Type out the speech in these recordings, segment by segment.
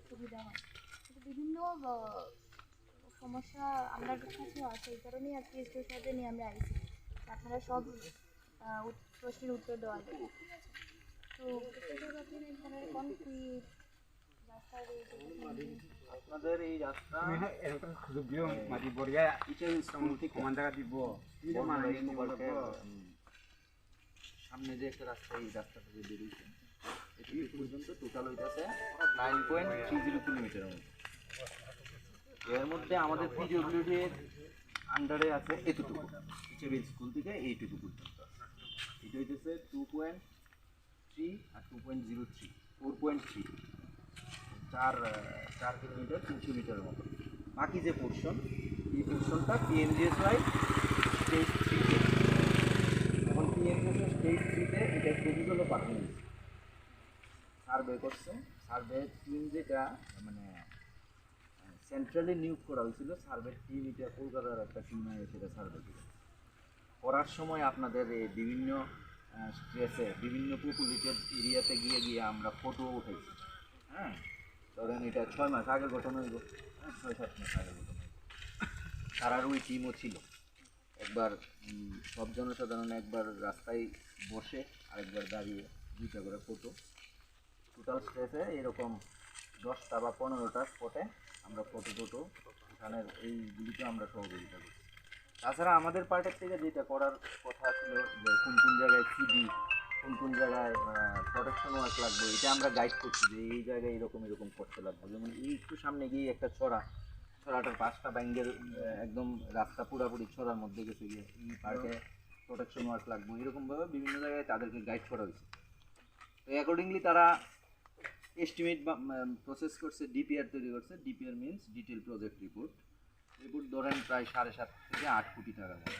সুবিধা হয়। বিভিন্ন সমস্যা আমরা কাছেও আছে, এই কারণেই আজকে স্টেজ সাথে নিয়ে আমরা আইছি আপনারা সব প্রশ্নের উত্তর দেওয়া যাবে। তো আপনাদের এই রাস্তা মাটি বড়িয়া কমান জায়গা দিব সামনে যে একটা রাস্তা, এই রাস্তাটা যে বেরিয়েছে এটি পর্যন্ত টোটাল হইতেছে 9.30 কিলোমিটার। এর মধ্যে আমাদের পিডব্লিউডি এর আন্ডারে আছে এতটুকু, সিভিল স্কুল থেকে এইটুকু পর্যন্ত। এটা হইতেছে 2.3 আর 2.03 4.3 4 কিলোমিটার 300 মিটারের মতো। বাকি যে পোর্শন, এই পোর্শনটা পিএমজিএস লাইন স্টেজ 3-তে। এখন পিএমজিএস স্টেজ 3-তে এটা প্রপোজালও পাঠানো হয়েছে, সার্ভে করছে। সার্ভে টিম যেটা মানে সেন্ট্রালি নিয়োগ করা হয়েছিল, সার্ভে টিম এটা কলকাতার একটা টিম সেটা সার্ভে করার সময় আপনাদের এই বিভিন্ন স্ট্রেসে বিভিন্ন পপুলেটেড এরিয়াতে গিয়ে গিয়ে আমরা ফটো উঠেছি। হ্যাঁ, ধরেন এটা 6 মাস আগের ঘটনা হইব, 6-7 মাস আগের ঘটনা। তারার ওই টিমও ছিল। একবার সব জনসাধারণ একবার রাস্তায় বসে আরেকবার দাঁড়িয়ে 2টা করে ফটো। টোটাল স্ট্রেসে এরকম 10টা বা 15টা স্পটে আমরা ফটো উঠানের এইগুলিতে আমরা সহযোগিতা করছি। তাছাড়া আমাদের পার্টের থেকে যেটা করার কথা ছিল যে কোন কোন জায়গায় সিডি, কোন কোন জায়গায় প্রোটেকশন ওয়ার্ক লাগবে, এটা আমরা গাইড করছি যে এই জায়গায় এরকম করতে লাগবে। যেমন এই একটু সামনে গিয়ে একটা ছড়াটার 5টা ব্যাঙ্গের একদম রাস্তা পুরাপুরি ছড়ার মধ্যে গেছে গিয়ে এই পার্কে প্রোটেকশন ওয়ার্ক লাগবে, এরকমভাবে বিভিন্ন জায়গায় তাদেরকে গাইড করা হয়েছে। তো অ্যাকর্ডিংলি তারা এস্টিমেট বা প্রসেস করছে, ডিপিআর তৈরি করছে। DPR means detail project report ধরেন প্রায় 7.5 থেকে 8 কোটি টাকার মতো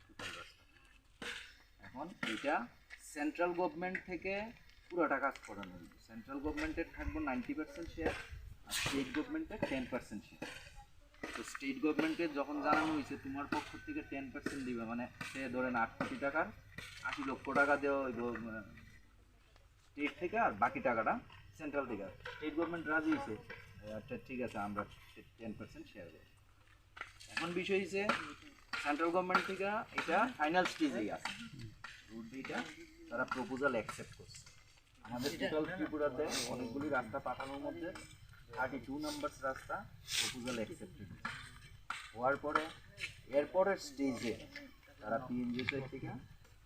টোটাল রাস্তা। এখন এটা সেন্ট্রাল গভর্নমেন্ট থেকে পুরোটা কাজ করানো হয়েছে। সেন্ট্রাল গভর্নমেন্টের থাকবে 90% শেয়ার আর স্টেট গভর্নমেন্টের 10% শেয়ার। তো স্টেট গভর্নমেন্টের যখন জানানো হয়েছে তোমার পক্ষ থেকে 10% দিবে, মানে সে ধরেন 8 কোটি টাকার 80 লক্ষ টাকা দেওয়া হইব স্টেট থেকে, আর বাকি টাকাটা সেন্ট্রাল থেকে। স্টেট গভর্নমেন্ট রাজি হয়েছে, আচ্ছা ঠিক আছে আমরা 10% শেয়ার দেবো। এখন বিষয় হচ্ছে সেন্ট্রাল গভর্নমেন্ট থেকে এটা ফাইনাল স্টেজেই আছে, রুট এটা তারা প্রপোজাল অ্যাকসেপ্ট করছে। আমাদের টোটাল ত্রিপুরাতে অনেকগুলি রাস্তা পাঠানোর মধ্যে 32 নম্বর রাস্তা প্রপোজাল অ্যাকসেপ্টেড হওয়ার পরে এরপরের স্টেজে তারা পিএনজিএস থেকে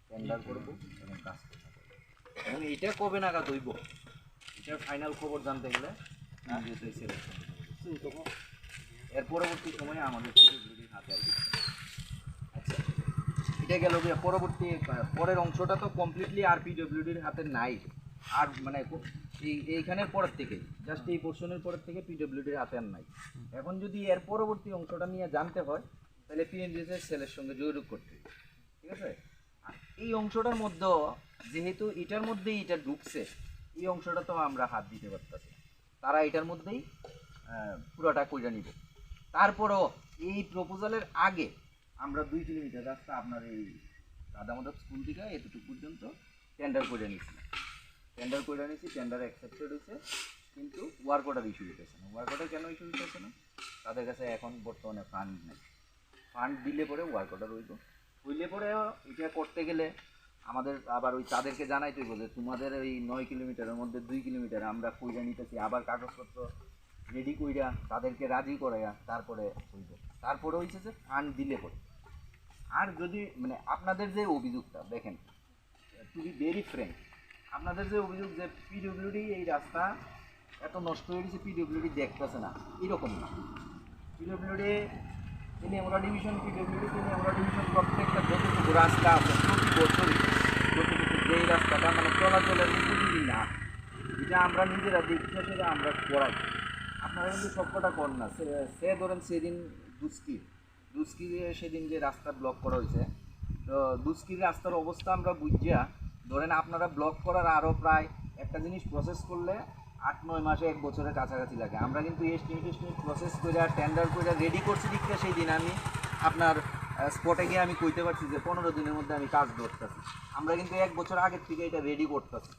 টেন্ডার করবো এবং কাজ করতে হবে। এবং এটা কবে নাগাদ হইব এটার ফাইনাল খবর জানতে গেলে পিএনজিএস সিলেকশন তখন এর পরবর্তী সময়ে আমাদের হাতে আসবে। আচ্ছা, এটা গেল পরবর্তী পরের অংশটা তো কমপ্লিটলি আর পিডব্লিউডির হাতে নাই, আর মানে এইখানের পরের থেকে জাস্ট এই পোর্শনের পরের থেকে পিডব্লিউডির হাতে আর নাই। এখন যদি এর পরবর্তী অংশটা নিয়ে জানতে হয় তাহলে পিএনজিএস সেলের সঙ্গে যোগাযোগ করতে হবে, ঠিক আছে। আর এই অংশটার মধ্যে যেহেতু এটার মধ্যেই এটা ঢুকছে, এই অংশটা তো আমরা হাত দিতে পারতেছি, তারা এটার মধ্যেই পুরোটা কইরা নিব। তারপরও এই প্রপোজালের আগে আমরা 2 কিলোমিটার রাস্তা আপনার এই রাধামাধব স্কুল থেকে এতটুকু পর্যন্ত টেন্ডার করে নিয়েছি। টেন্ডার অ্যাকসেপ্টেড হয়েছে, কিন্তু ওয়ার্ক অর্ডার ইস্যু হইতেছে না। ওয়ার্ক অর্ডার কেন ইস্যু হইতেছে না? তাদের কাছে এখন বর্তমানে ফান্ড নেই। ফান্ড দিলে পরে ওয়ার্ক অর্ডার হইলে পরে এটা করতে গেলে আমাদের আবার ওই তাদেরকে জানাইতে হইব যে তোমাদের ওই 9 কিলোমিটারের মধ্যে 2 কিলোমিটার আমরা কইরা নিতেছি, আবার কাগজপত্র রেডি কইরা তাদেরকে রাজি করাইয়া তারপরে হইব। তারপরে হয়েছে যে ফান্ড দিলে পরে। আর যদি মানে আপনাদের যে অভিযোগটা দেখেন, টু বি ভেরি ফ্র্যাঙ্ক, আপনাদের যে অভিযোগ যে পিডব্লিউডি এই রাস্তা এত নষ্ট হয়ে গেছে, পিডব্লিউডি দেখতেছে না, এরকম না। পিডব্লিউডি আমরা ডিভিশন প্রত্যেকটা যতটুকু রাস্তা আছে প্রতি বছরই যতটুকু যেই রাস্তাটা মানে চলাচলের উপযোগী না, এটা আমরা নিজেরা দেখছি, সেটা আমরা করাই। আপনারা কিন্তু সবকটা কর না। সে ধরেন সেদিন দুস্কি সেদিন যে রাস্তা ব্লক করা হয়েছে, তো দুস্কির রাস্তার অবস্থা আমরা বুঝিয়া ধরেন আপনারা ব্লক করার আরও প্রায় একটা জিনিস প্রসেস করলে 8-9 মাসে 1 বছরের কাছাকাছি লাগে। আমরা কিন্তু এস্টিমেট প্রসেস করে টেন্ডার করে রেডি করছি দিকটা, সেই দিন আমি আপনার স্পটে গিয়ে আমি কইতে পারছি যে 15 দিনের মধ্যে আমি কাজ ধরতেছি। আমরা কিন্তু 1 বছর আগের থেকে এটা রেডি করতেছি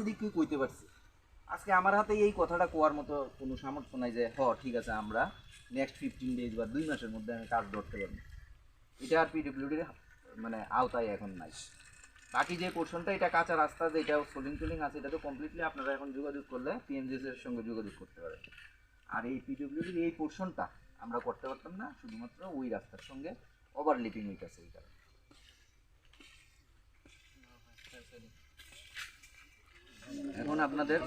দিক কইতে পারছি। আজকে আমার হাতে এই কথাটা কোয়ার মতো কোনো সামর্থ্য নাই যে ঠিক আছে আমরা নেক্সট 15 ডেজ বা 2 মাসের মধ্যে আমি কাজ ধরতে পারবো। এটা আর পিডব্লিউডির মানে আওতায় এখন নাই। বাকি যে পোর্শনটা এটা কাঁচা রাস্তা যেটা সোলিং টোলিং আছে এটা তো কমপ্লিটলি আপনারা এখন যোগাযোগ করলে পিএনজিএস এর সঙ্গে যোগাযোগ করতে পারেন। আর এই পিডব্লিউডির এই পোর্শনটা আমরা করতে পারতাম না, শুধুমাত্র ওই রাস্তার সঙ্গে ওভারলিপিং হইতেছে এই কারণে। এখন আপনাদের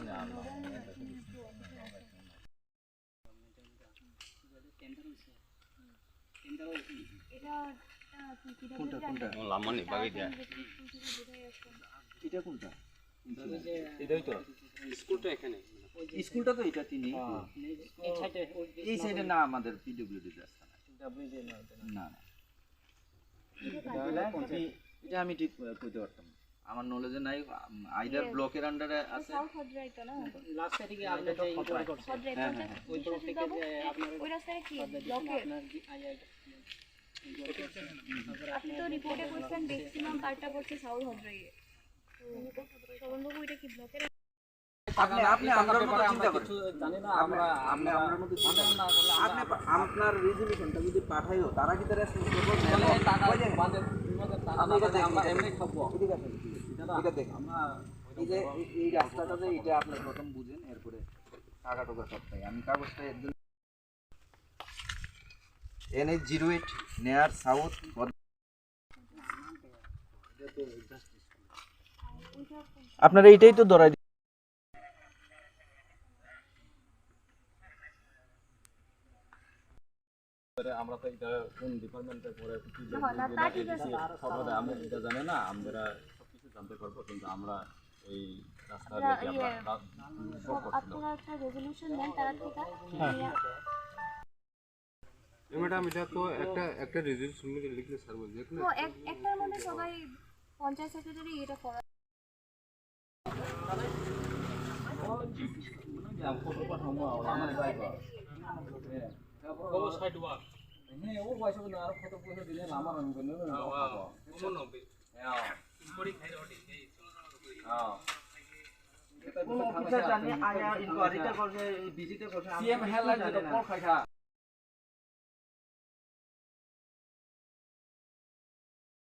কোনটা কোনটা লামানি বাগি দেয়া এটা কোনটা এটাই তো স্কুলটা এখানে স্কুলটা তো এটা তিনি এই সাইডে না আমাদের পিডব্লিউডি রাস্তা না না এটা আমি ঠিক কইতে পারতাম না, আমার নলেজে নাই। আইদার ব্লকের আন্ডারে আছে সাউথ হদ্রাই তো না লাস্ট সাইডে কি আপনি যে ইন্টার করছেন ওই তরফ থেকে যে আপনার ওই রাস্তায় কি ব্লকের আপনি তো রিপোর্টে করছেন ম্যাক্সিমাম পার্টটা পড়ছে সাউথ হদ্রাইয়ে, তো সবনবাবু এটা কি ব্লকের আপনি আপনি আমরার মতো চিন্তা করেন জানি না আমরা আমরার মতো চিন্তা না করলে আপনি আপনার রেজুলেশনটা যদি পাঠাইও তারা কি তার রেসপন্স করবে টাকা বাজেট আমরা এমনি খাবো। ঠিক আছে এটা দেখেন আমরা এই যে এই রাস্তাটা যে এটা আপনি প্রথম বুঝেন, এরপরে টাকা টোকা সব তাই আমি কাগজটা একদম NH08 নেয়ার সাউথ আপনারা এইটাই তো ধরাই আমরা তো এটা কোন ডিপার্টমেন্টে পড়ে না আমরা এটা জানি না, আমরা সবকিছু জানতে পারবো, কিন্তু আমরা এই রাস্তার আপনারা একটা রেজলিউশন নেন তারা থেকে ম্যাডাম এটা তো একটা রেজলিউশন লিখলে স্যার বলবে তো একটার মধ্যে সবাই পঞ্চায়েত সেক্রেটারি এটা করা ও পয়সা না আর কত পয়সা দিলে আমার আনবেন না